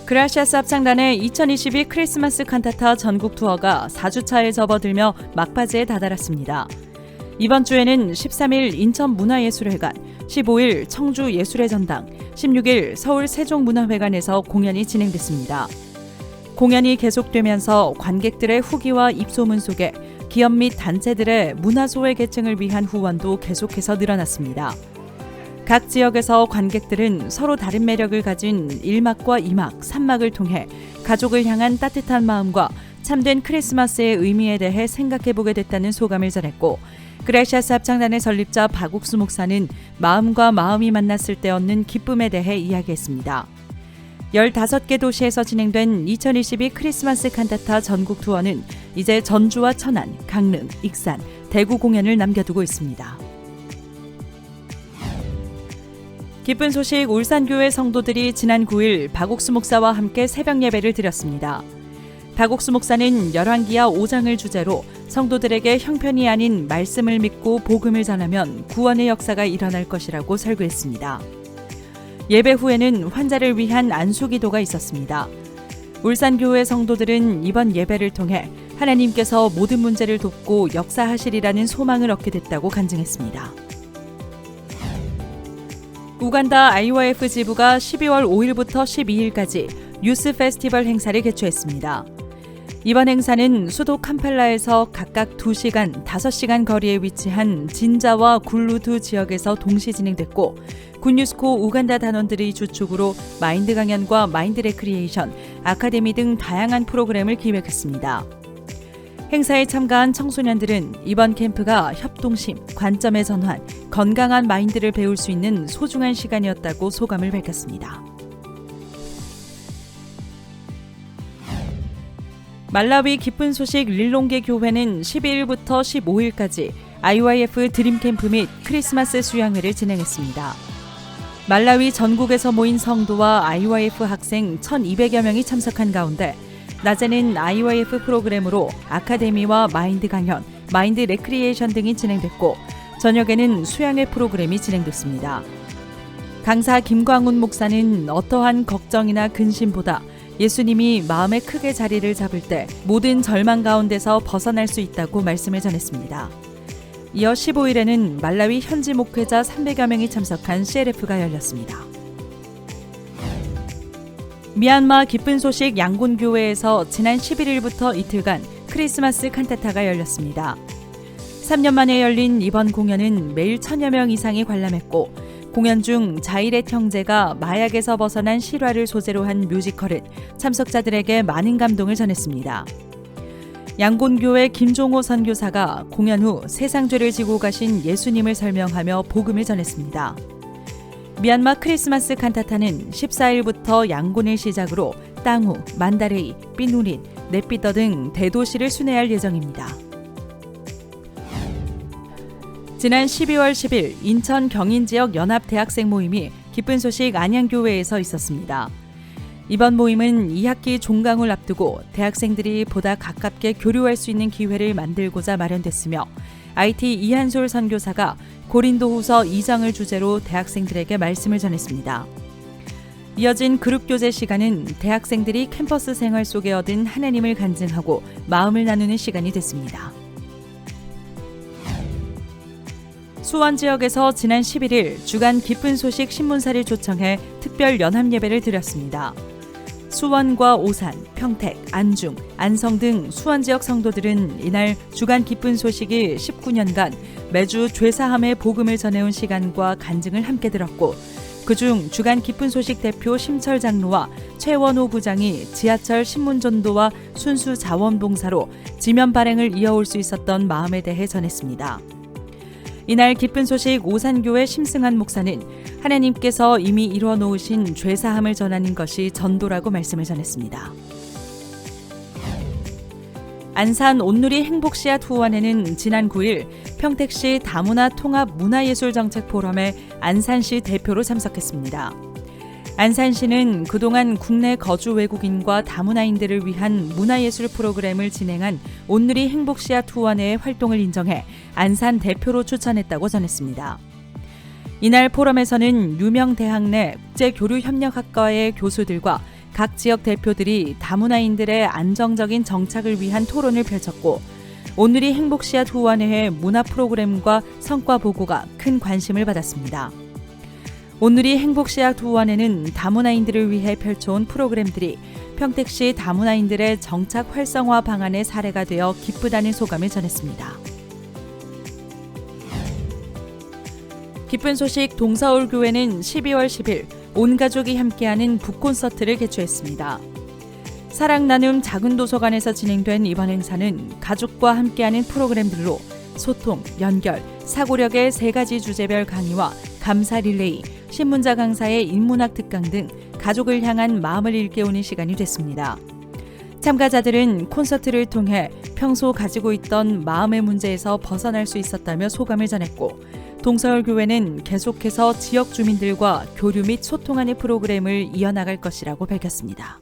그라시아스 합창단의 2022 크리스마스 칸타타 전국 투어가 4주차에 접어들며 막바지에 다다랐습니다. 이번 주에는 13일 인천문화예술회관, 15일 청주예술의 전당, 16일 서울 세종문화회관에서 공연이 진행됐습니다. 공연이 계속되면서 관객들의 후기와 입소문 속에 기업 및 단체들의 문화소외 계층을 위한 후원도 계속해서 늘어났습니다. 각 지역에서 관객들은 서로 다른 매력을 가진 1막과 2막, 3막을 통해 가족을 향한 따뜻한 마음과 참된 크리스마스의 의미에 대해 생각해보게 됐다는 소감을 전했고, 그라시아스 합창단의 설립자 박옥수 목사는 마음과 마음이 만났을 때 얻는 기쁨에 대해 이야기했습니다. 15개 도시에서 진행된 2022 크리스마스 칸타타 전국 투어는 이제 전주와 천안, 강릉, 익산, 대구 공연을 남겨두고 있습니다. 기쁜 소식, 울산교회 성도들이 지난 9일 박옥수 목사와 함께 새벽 예배를 드렸습니다. 박옥수 목사는 열왕기하 5장을 주제로 성도들에게 형편이 아닌 말씀을 믿고 복음을 전하면 구원의 역사가 일어날 것이라고 설교했습니다. 예배 후에는 환자를 위한 안수기도가 있었습니다. 울산교회 성도들은 이번 예배를 통해 하나님께서 모든 문제를 돕고 역사하시리라는 소망을 얻게 됐다고 간증했습니다. 우간다 IYF 지부가 12월 5일부터 12일까지 유스 페스티벌 행사를 개최했습니다. 이번 행사는 수도 캄팔라에서 각각 2시간, 5시간 거리에 위치한 진자와 굴루 두 지역에서 동시 진행됐고, 군유스코 우간다 단원들의 주축으로 마인드 강연과 마인드 레크리에이션, 아카데미 등 다양한 프로그램을 기획했습니다. 행사에 참가한 청소년들은 이번 캠프가 협동심, 관점의 전환, 건강한 마인드를 배울 수 있는 소중한 시간이었다고 소감을 밝혔습니다. 말라위 기쁜 소식 릴롱게 교회는 12일부터 15일까지 IYF 드림캠프 및 크리스마스 수양회를 진행했습니다. 말라위 전국에서 모인 성도와 IYF 학생 1,200여 명이 참석한 가운데 낮에는 IYF 프로그램으로 아카데미와 마인드 강연, 마인드 레크리에이션 등이 진행됐고, 저녁에는 수양회 프로그램이 진행됐습니다. 강사 김광훈 목사는 어떠한 걱정이나 근심보다 예수님이 마음에 크게 자리를 잡을 때 모든 절망 가운데서 벗어날 수 있다고 말씀을 전했습니다. 이어 15일에는 말라위 현지 목회자 300여 명이 참석한 CLF가 열렸습니다. 미얀마 기쁜 소식 양곤교회에서 지난 11일부터 이틀간 크리스마스 칸타타가 열렸습니다. 3년 만에 열린 이번 공연은 매일 1,000여 명 이상이 관람했고, 공연 중 자이렛 형제가 마약에서 벗어난 실화를 소재로 한 뮤지컬은 참석자들에게 많은 감동을 전했습니다. 양곤교회 김종호 선교사가 공연 후 세상죄를 지고 가신 예수님을 설명하며 복음을 전했습니다. 미얀마 크리스마스 칸타타는 14일부터 양곤을 시작으로 땅우, 만다레이, 삐누린, 네피더 등 대도시를 순회할 예정입니다. 지난 12월 10일 인천 경인지역 연합대학생 모임이 기쁜 소식 안양교회에서 있었습니다. 이번 모임은 2학기 종강을 앞두고 대학생들이 보다 가깝게 교류할 수 있는 기회를 만들고자 마련됐으며, IT 이한솔 선교사가 고린도후서 2장을 주제로 대학생들에게 말씀을 전했습니다. 이어진 그룹교제 시간은 대학생들이 캠퍼스 생활 속에 얻은 하나님을 간증하고 마음을 나누는 시간이 됐습니다. 수원 지역에서 지난 11일 주간 기쁜 소식 신문사를 초청해 특별 연합 예배를 드렸습니다. 수원과 오산, 평택, 안중, 안성 등 수원 지역 성도들은 이날 주간 기쁜 소식이 19년간 매주 죄사함의 복음을 전해온 시간과 간증을 함께 들었고, 그중 주간 기쁜 소식 대표 심철 장로와 최원호 부장이 지하철 신문전도와 순수 자원봉사로 지면 발행을 이어올 수 있었던 마음에 대해 전했습니다. 이날 기쁜 소식 오산교회 심승한 목사는 하나님께서 이미 이루어 놓으신 죄사함을 전하는 것이 전도라고 말씀을 전했습니다. 안산 온누리 행복시앗 후원회는 지난 9일 평택시 다문화 통합 문화예술정책 포럼에 안산시 대표로 참석했습니다. 안산시는 그동안 국내 거주 외국인과 다문화인들을 위한 문화예술 프로그램을 진행한 온누리 행복시앗 후원회의 활동을 인정해 안산 대표로 추천했다고 전했습니다. 이날 포럼에서는 유명 대학 내 국제교류협력학과의 교수들과 각 지역 대표들이 다문화인들의 안정적인 정착을 위한 토론을 펼쳤고 온누리 행복씨앗 후원회의 문화 프로그램과 성과 보고가 큰 관심을 받았습니다. 온누리 행복씨앗 후원회는 다문화인들을 위해 펼쳐온 프로그램들이 평택시 다문화인들의 정착 활성화 방안의 사례가 되어 기쁘다는 소감을 전했습니다. 기쁜 소식 동서울교회는 12월 10일 온 가족이 함께하는 북콘서트를 개최했습니다. 사랑 나눔 작은 도서관에서 진행된 이번 행사는 가족과 함께하는 프로그램들로 소통, 연결, 사고력의 3가지 주제별 강의와 감사 릴레이, 신문자 강사의 인문학 특강 등 가족을 향한 마음을 일깨우는 시간이 됐습니다. 참가자들은 콘서트를 통해 평소 가지고 있던 마음의 문제에서 벗어날 수 있었다며 소감을 전했고 동서울교회는 계속해서 지역 주민들과 교류 및 소통하는 프로그램을 이어나갈 것이라고 밝혔습니다.